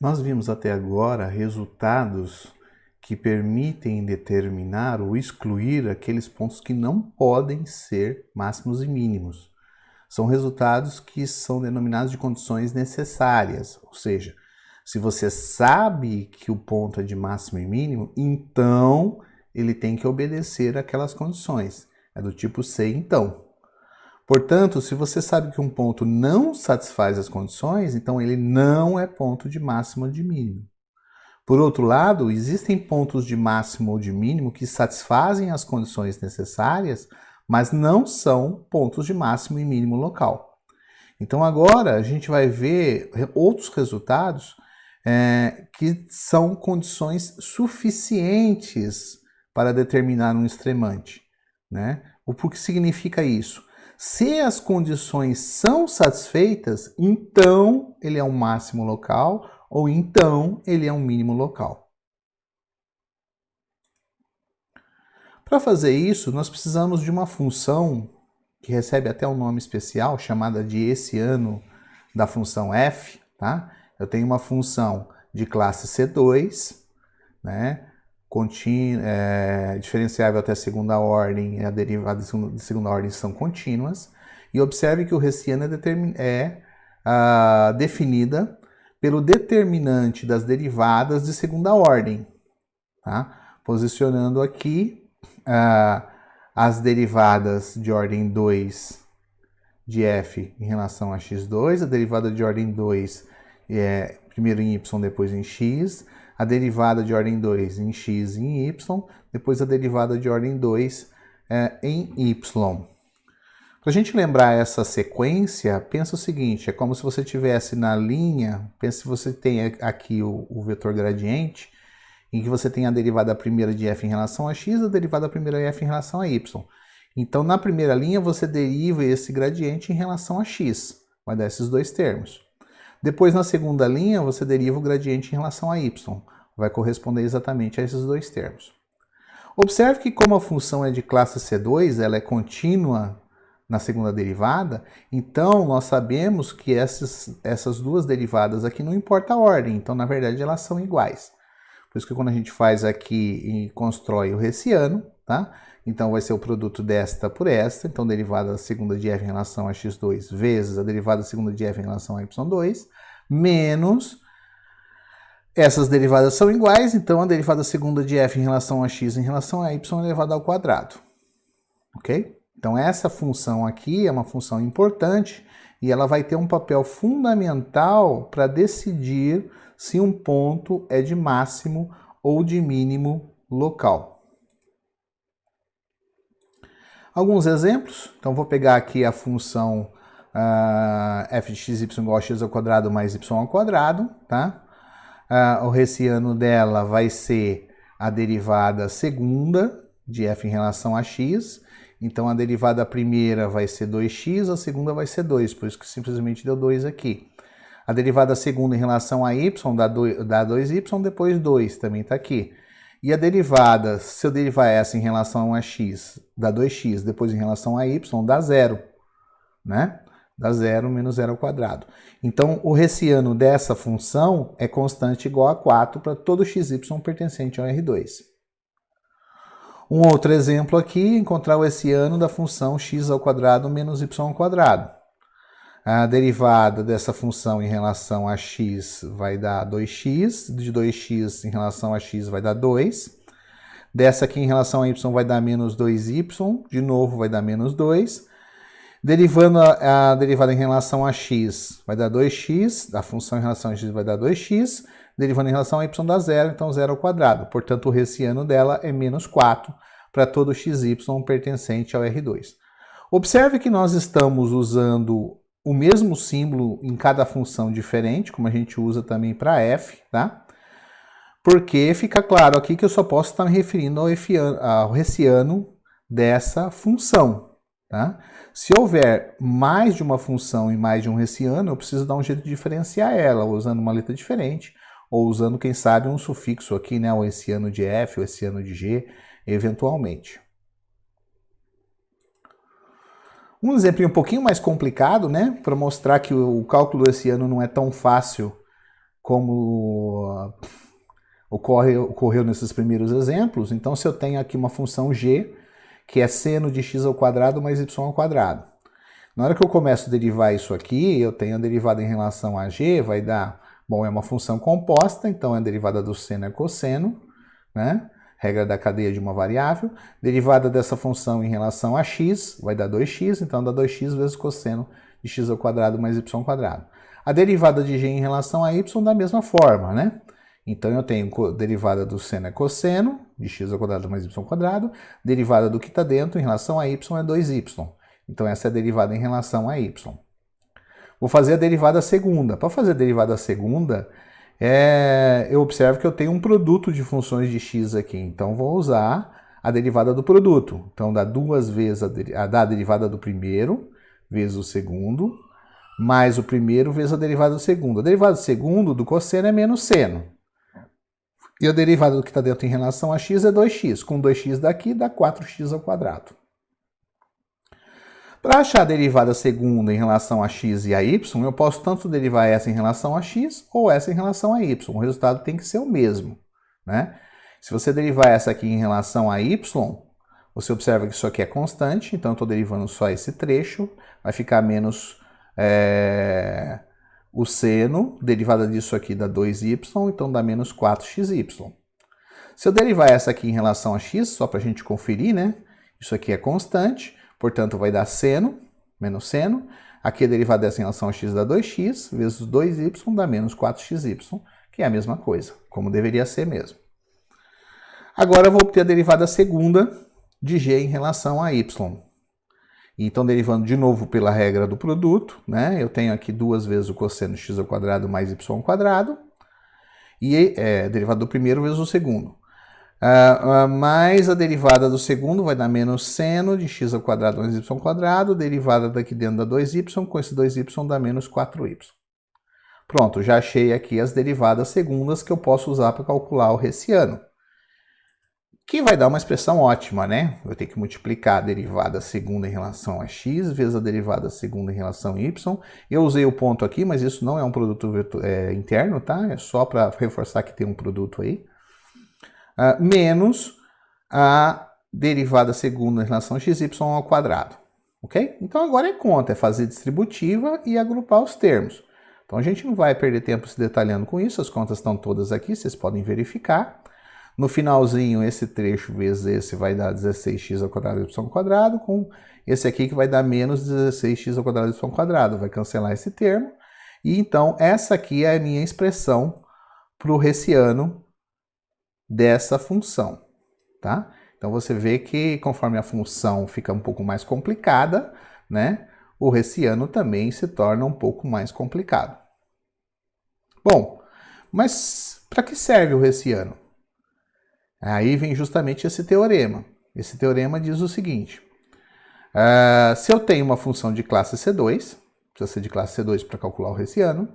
Nós vimos até agora resultados que permitem determinar ou excluir aqueles pontos que não podem ser máximos e mínimos. São resultados que são denominados de condições necessárias, ou seja, se você sabe que o ponto é de máximo e mínimo, então ele tem que obedecer aquelas condições. É do tipo se então. Portanto, se você sabe que um ponto não satisfaz as condições, então ele não é ponto de máximo ou de mínimo. Por outro lado, existem pontos de máximo ou de mínimo que satisfazem as condições necessárias, mas não são pontos de máximo e mínimo local. Então agora a gente vai ver outros resultados que são condições suficientes para determinar um extremante, né? O que significa isso? Se as condições são satisfeitas, então ele é um máximo local ou então ele é um mínimo local. Para fazer isso, nós precisamos de uma função que recebe até um nome especial, chamada de hessiano da função f, tá? Eu tenho uma função de classe C2, né? Diferenciável até segunda ordem, a derivada de segunda ordem são contínuas. E observe que o hessiano é definida pelo determinante das derivadas de segunda ordem. Tá? Posicionando aqui as derivadas de ordem 2 de f em relação a x2, a derivada de ordem 2 é primeiro em y, depois em x, a derivada de ordem 2 em x e em y, depois a derivada de ordem 2 em y. Para a gente lembrar essa sequência, pensa o seguinte, é como se você tivesse na linha, pensa se você tem aqui o vetor gradiente, em que você tem a derivada primeira de f em relação a x, a derivada primeira de f em relação a y. Então, na primeira linha, você deriva esse gradiente em relação a x, vai dar esses dois termos. Depois, na segunda linha, você deriva o gradiente em relação a y, vai corresponder exatamente a esses dois termos. Observe que como a função é de classe C2, ela é contínua na segunda derivada, então nós sabemos que essas duas derivadas aqui não importa a ordem, então na verdade elas são iguais. Por isso que quando a gente faz aqui e constrói o hessiano, tá? Então vai ser o produto desta por esta, então derivada da segunda de f em relação a x2 vezes a derivada da segunda de f em relação a y2, menos essas derivadas são iguais, então a derivada segunda de f em relação a x em relação a y elevado ao quadrado. Ok? Então essa função aqui é uma função importante e ela vai ter um papel fundamental para decidir se um ponto é de máximo ou de mínimo local. Alguns exemplos, então vou pegar aqui a função f de x, y igual a x ao quadrado mais y ao quadrado, tá? O hessiano dela vai ser a derivada segunda de f em relação a x, então a derivada primeira vai ser 2x, a segunda vai ser 2, por isso que simplesmente deu 2 aqui. A derivada segunda em relação a y dá 2y, depois 2, também está aqui. E a derivada, se eu derivar essa em relação a x, dá 2x, depois em relação a y, dá 0, né? Dá 0 menos 0 ao quadrado. Então, o hessiano dessa função é constante igual a 4 para todo xy pertencente ao R2. Um outro exemplo aqui, encontrar o hessiano da função x ao quadrado menos y ao quadrado. A derivada dessa função em relação a x vai dar 2x, de 2x em relação a x vai dar 2. Dessa aqui em relação a y vai dar menos 2y, de novo vai dar menos 2. Derivando a derivada em relação a x vai dar 2x, a função em relação a x vai dar 2x, derivando em relação a y dá 0, então 0 ao quadrado. Portanto, o hessiano dela é menos 4 para todo xy pertencente ao R2. Observe que nós estamos usando o mesmo símbolo em cada função diferente, como a gente usa também para f, tá? Porque fica claro aqui que eu só posso estar me referindo ao hessiano dessa função, tá? Se houver mais de uma função e mais de um hessiano, eu preciso dar um jeito de diferenciar ela, usando uma letra diferente, ou usando, quem sabe, um sufixo aqui, né? O hessiano de f, o hessiano de g, eventualmente. Um exemplo um pouquinho mais complicado, né? Para mostrar que o cálculo desse ano não é tão fácil como ocorreu nesses primeiros exemplos. Então, se eu tenho aqui uma função g, que é seno de x ao quadrado mais y ao quadrado. Na hora que eu começo a derivar isso aqui, eu tenho a derivada em relação a g, vai dar, bom, é uma função composta, então a derivada do seno é cosseno, né? Regra da cadeia de uma variável. Derivada dessa função em relação a x, vai dar 2x, então dá 2x vezes cosseno de x ao quadrado mais y ao quadrado. A derivada de g em relação a y da mesma forma, né? Então eu tenho derivada do seno é cosseno, de x ao quadrado mais y ao quadrado. Derivada do que está dentro em relação a y é 2y. Então essa é a derivada em relação a y. Vou fazer a derivada segunda. Para fazer a derivada segunda, eu observo que eu tenho um produto de funções de x aqui. Então vou usar a derivada do produto. Então dá duas vezes a derivada do primeiro vezes o segundo, mais o primeiro vezes a derivada do segundo. A derivada do segundo do cosseno é menos seno. E a derivada do que está dentro em relação a x é 2x. Com 2x daqui dá 4x ao quadrado. Para achar a derivada segunda em relação a x e a y, eu posso tanto derivar essa em relação a x ou essa em relação a y. O resultado tem que ser o mesmo, né? Se você derivar essa aqui em relação a y, você observa que isso aqui é constante, então eu estou derivando só esse trecho, vai ficar menos o seno, derivada disso aqui dá 2y, então dá menos 4xy. Se eu derivar essa aqui em relação a x, só para a gente conferir, né? Isso aqui é constante, portanto vai dar seno, menos seno. Aqui a derivada dessa em relação a x dá 2x, vezes 2y dá menos 4xy, que é a mesma coisa, como deveria ser mesmo. Agora eu vou obter a derivada segunda de g em relação a y. Então, derivando de novo pela regra do produto, né? Eu tenho aqui duas vezes o cosseno de x ao quadrado mais y ao quadrado. E derivada do primeiro vezes o segundo. Mais a derivada do segundo vai dar menos seno de x ao quadrado mais y ao quadrado. Derivada daqui dentro dá 2y, com esse 2y dá menos 4y. Pronto, já achei aqui as derivadas segundas que eu posso usar para calcular o hessiano. Que vai dar uma expressão ótima, né? Eu tenho que multiplicar a derivada segunda em relação a x vezes a derivada segunda em relação a y. Eu usei o ponto aqui, mas isso não é um produto interno, tá? É só para reforçar que tem um produto aí. Menos a derivada segunda em relação a xy ao quadrado. Ok? Então agora é conta, é fazer distributiva e agrupar os termos. Então a gente não vai perder tempo se detalhando com isso, as contas estão todas aqui, vocês podem verificar. No finalzinho, esse trecho vezes esse vai dar 16x ao quadrado y ao quadrado, com esse aqui que vai dar menos 16x ao quadrado y ao quadrado. Vai cancelar esse termo. E então, essa aqui é a minha expressão para o hessiano dessa função, tá? Então, você vê que conforme a função fica um pouco mais complicada, né? O hessiano também se torna um pouco mais complicado. Bom, mas para que serve o hessiano? Aí vem justamente esse teorema. Esse teorema diz o seguinte. Se eu tenho uma função de classe C2, precisa ser de classe C2 para calcular o hessiano,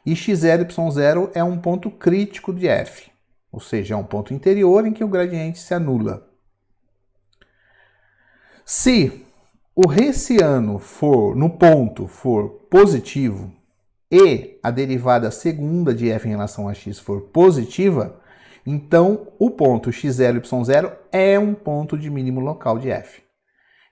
e x0, y0 é um ponto crítico de f, ou seja, é um ponto interior em que o gradiente se anula. Se o hessiano no ponto for positivo e a derivada segunda de f em relação a x for positiva, então o ponto x0, y0 é um ponto de mínimo local de f.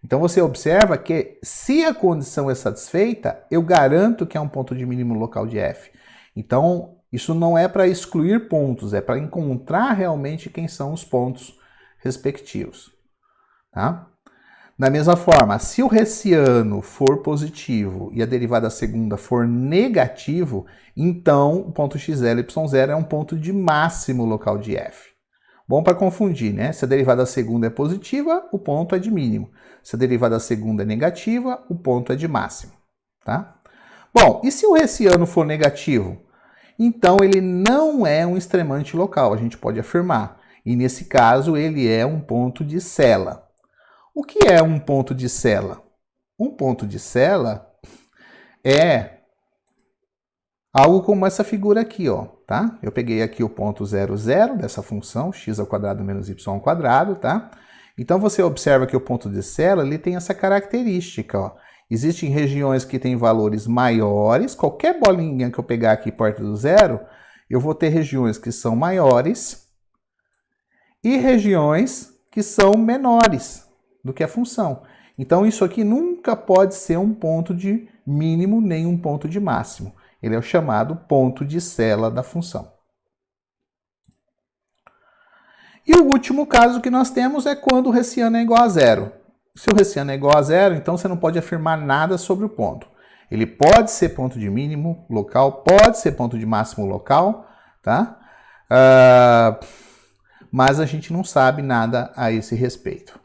Então você observa que se a condição é satisfeita, eu garanto que é um ponto de mínimo local de f. Então isso não é para excluir pontos, é para encontrar realmente quem são os pontos respectivos. Tá? Da mesma forma, se o hessiano for positivo e a derivada segunda for negativo, então o ponto x0, y0 é um ponto de máximo local de f. Bom para confundir, né? Se a derivada segunda é positiva, o ponto é de mínimo. Se a derivada segunda é negativa, o ponto é de máximo. Tá? Bom, e se o hessiano for negativo? Então ele não é um extremante local, a gente pode afirmar. E nesse caso ele é um ponto de Cella. O que é um ponto de Cella? Um ponto de Cella é algo como essa figura aqui, ó, tá? Eu peguei aqui o ponto 0, 0 dessa função, x ao quadrado menos y ao quadrado, tá? Então você observa que o ponto de Cella ele tem essa característica, ó. Existem regiões que têm valores maiores, qualquer bolinha que eu pegar aqui perto do zero, eu vou ter regiões que são maiores e regiões que são menores do que a função. Então, isso aqui nunca pode ser um ponto de mínimo nem um ponto de máximo. Ele é o chamado ponto de sela da função. E o último caso que nós temos é quando o Hessiano é igual a zero. Se o Hessiano é igual a zero, então você não pode afirmar nada sobre o ponto. Ele pode ser ponto de mínimo local, pode ser ponto de máximo local, tá? Mas a gente não sabe nada a esse respeito.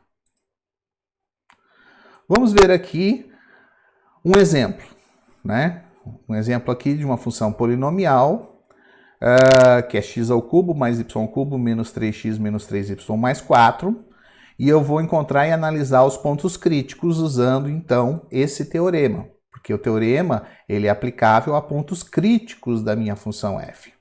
Vamos ver aqui um exemplo, né? Um exemplo aqui de uma função polinomial, que é x ao cubo mais y ao cubo menos 3x menos 3y mais 4. E eu vou encontrar e analisar os pontos críticos usando, então, esse teorema. Porque o teorema ele é aplicável a pontos críticos da minha função f.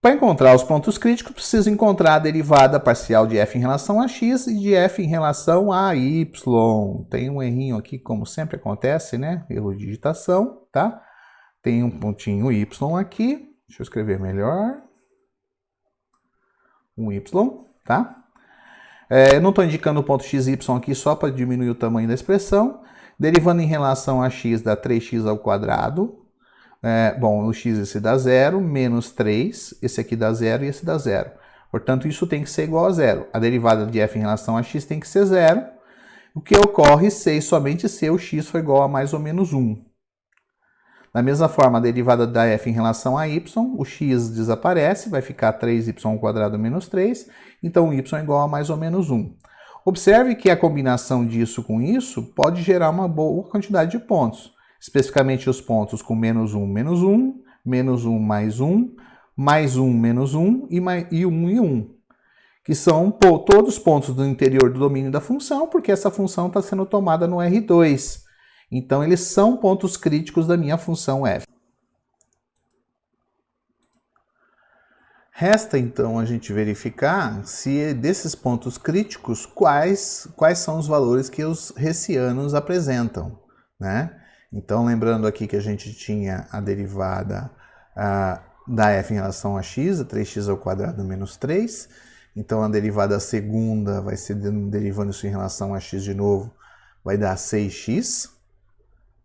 Para encontrar os pontos críticos, preciso encontrar a derivada parcial de f em relação a x e de f em relação a y. Tem um errinho aqui, como sempre acontece, né? Erro de digitação, tá? Tem um pontinho y aqui. Deixa eu escrever melhor. Um y, tá? Eu não estou indicando o ponto xy aqui só para diminuir o tamanho da expressão. Derivando em relação a x dá 3x ao quadrado. Bom, o x esse dá 0, menos 3, esse aqui dá 0 e esse dá 0. Portanto, isso tem que ser igual a 0. A derivada de f em relação a x tem que ser 0. O que ocorre somente se o x for igual a mais ou menos 1. Da mesma forma, a derivada da f em relação a y, o x desaparece, vai ficar 3y ao quadrado menos 3, então y é igual a mais ou menos 1. Observe que a combinação disso com isso pode gerar uma boa quantidade de pontos. Especificamente os pontos com menos 1, menos 1, menos 1, mais 1, mais 1, menos 1 e 1 e 1. Que são todos pontos do interior do domínio da função, porque essa função está sendo tomada no R2. Então, eles são pontos críticos da minha função f. Resta, então, a gente verificar se desses pontos críticos, quais são os valores que os hessianos apresentam, né? Então, lembrando aqui que a gente tinha a derivada da f em relação a x, a 3x ao quadrado menos 3. Então, a derivada segunda vai ser derivando isso em relação a x de novo, vai dar 6x.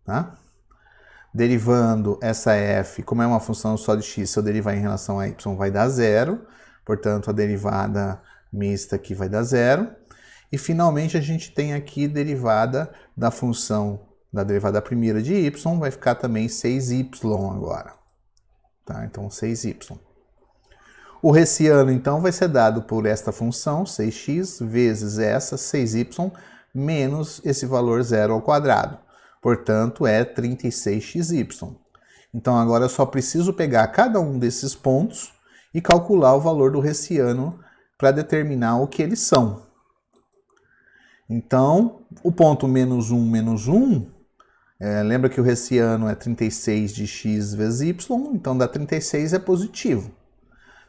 Tá? Derivando essa f, como é uma função só de x, se eu derivar em relação a y vai dar 0. Portanto, a derivada mista aqui vai dar 0. E, finalmente, a gente tem aqui derivada da função da derivada primeira de y, vai ficar também 6y agora. Tá? Então, 6y. O hessiano, então, vai ser dado por esta função, 6x, vezes essa, 6y, menos esse valor 0 ao quadrado. Portanto, é 36xy. Então, agora eu só preciso pegar cada um desses pontos e calcular o valor do hessiano para determinar o que eles são. Então, o ponto menos 1, lembra que o hessiano é 36 de x vezes y, então dá 36 é positivo.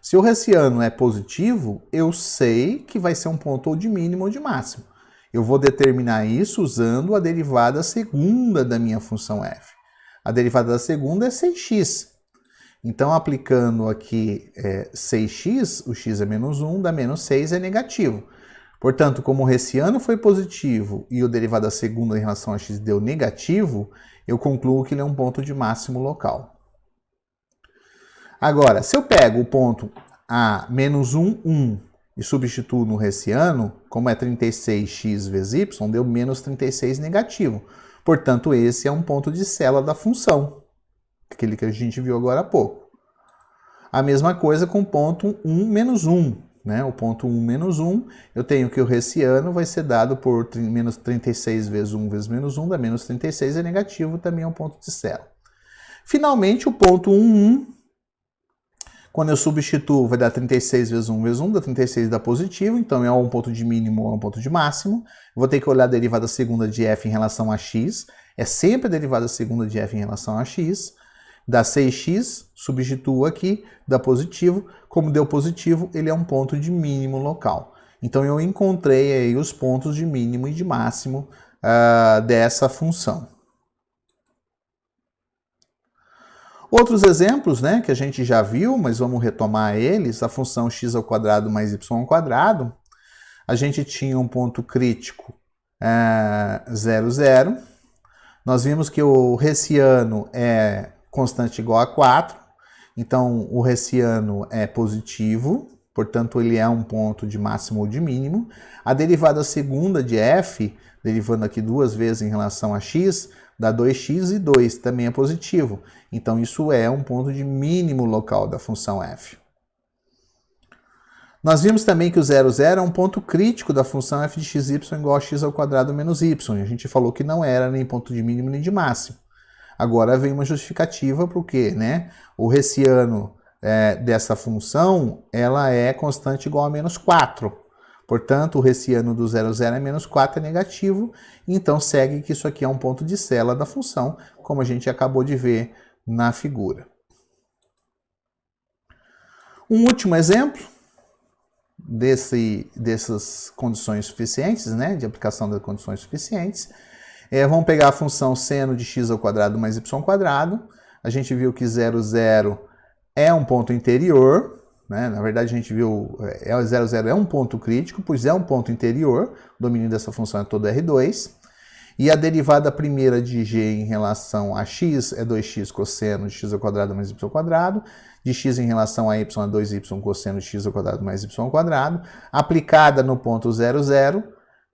Se o hessiano é positivo, eu sei que vai ser um ponto ou de mínimo ou de máximo. Eu vou determinar isso usando a derivada segunda da minha função f. A derivada da segunda é 6x. Então, aplicando aqui 6x, o x é menos 1, dá menos 6, é negativo. Portanto, como o hessiano foi positivo e o derivada segunda em relação a x deu negativo, eu concluo que ele é um ponto de máximo local. Agora, se eu pego o ponto a menos 1, 1 e substituo no hessiano, como é 36x vezes y, deu menos 36 negativo. Portanto, esse é um ponto de sela da função, aquele que a gente viu agora há pouco. A mesma coisa com o ponto 1 menos 1. Né? O ponto 1 menos 1, eu tenho que o hessiano vai ser dado por menos 36 vezes 1 vezes menos 1, dá menos 36, é negativo, também é um ponto de sela. Finalmente, o ponto 1, 1, quando eu substituo, vai dar 36 vezes 1 vezes 1, dá 36, dá positivo, então é um ponto de mínimo ou um ponto de máximo. Vou ter que olhar a derivada segunda de f em relação a x, é sempre a derivada segunda de f em relação a x. Dá 6x, substituo aqui, dá positivo. Como deu positivo, ele é um ponto de mínimo local. Então, eu encontrei aí os pontos de mínimo e de máximo dessa função. Outros exemplos, né, que a gente já viu, mas vamos retomar eles, a função x ao quadrado mais y ao quadrado, a gente tinha um ponto crítico 0, 0. Nós vimos que o hessiano é constante igual a 4, então o hessiano é positivo, portanto ele é um ponto de máximo ou de mínimo. A derivada segunda de f, derivando aqui duas vezes em relação a x, dá 2x e 2, também é positivo. Então isso é um ponto de mínimo local da função f. Nós vimos também que o 0, 0 é um ponto crítico da função f de xy igual a x ao quadrado menos y. A gente falou que não era nem ponto de mínimo nem de máximo. Agora vem uma justificativa porque, né, o hessiano dessa função ela é constante igual a menos 4. Portanto, o hessiano do 0, 0 é menos 4, é negativo. Então segue que isso aqui é um ponto de cela da função, como a gente acabou de ver na figura. Um último exemplo dessas condições suficientes, né, de aplicação das condições suficientes, vamos pegar a função seno de x ao quadrado mais y ao quadrado. A gente viu que 0, 0 é um ponto interior, né? Na verdade a gente viu que 0, 0 é um ponto crítico, pois é um ponto interior, o domínio dessa função é todo R2. E a derivada primeira de g em relação a x é 2x cosseno de x ao quadrado mais y ao quadrado. De x em relação a y é 2y cosseno de x ao quadrado mais y ao quadrado. Aplicada no ponto 0, 0,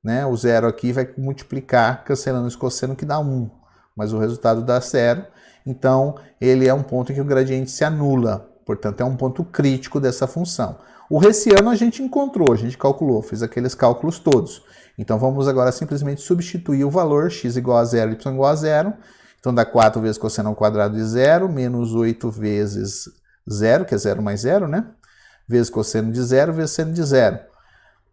né? O 0 aqui vai multiplicar cancelando esse cosseno que dá 1. Mas o resultado dá 0. Então ele é um ponto em que o gradiente se anula. Portanto é um ponto crítico dessa função. O hessiano a gente encontrou, a gente calculou, fez aqueles cálculos todos. Então vamos agora simplesmente substituir o valor x igual a 0, y igual a 0. Então dá 4 vezes cosseno ao quadrado de 0, menos 8 vezes 0, que é 0 mais 0, né? Vezes cosseno de 0, vezes seno de 0.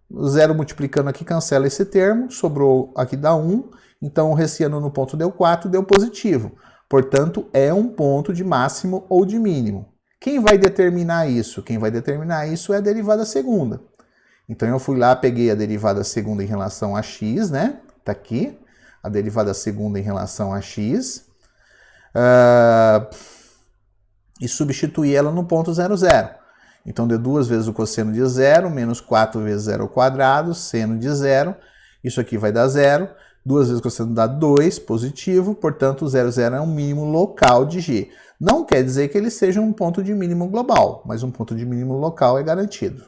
O 0 multiplicando aqui cancela esse termo, sobrou aqui dá 1. Então o hessiano no ponto deu 4, deu positivo. Portanto, é um ponto de máximo ou de mínimo. Quem vai determinar isso? Quem vai determinar isso é a derivada segunda. Então eu fui lá, peguei a derivada segunda em relação a x, né? Tá aqui, a derivada segunda em relação a x. E substituí ela no ponto 0, 0. Então deu 2 vezes o cosseno de 0, menos 4 vezes 0 ao quadrado, seno de 0. Isso aqui vai dar 0. 2 vezes o cosseno dá 2, positivo. Portanto, o 0, 0 é um mínimo local de g. Não quer dizer que ele seja um ponto de mínimo global, mas um ponto de mínimo local é garantido.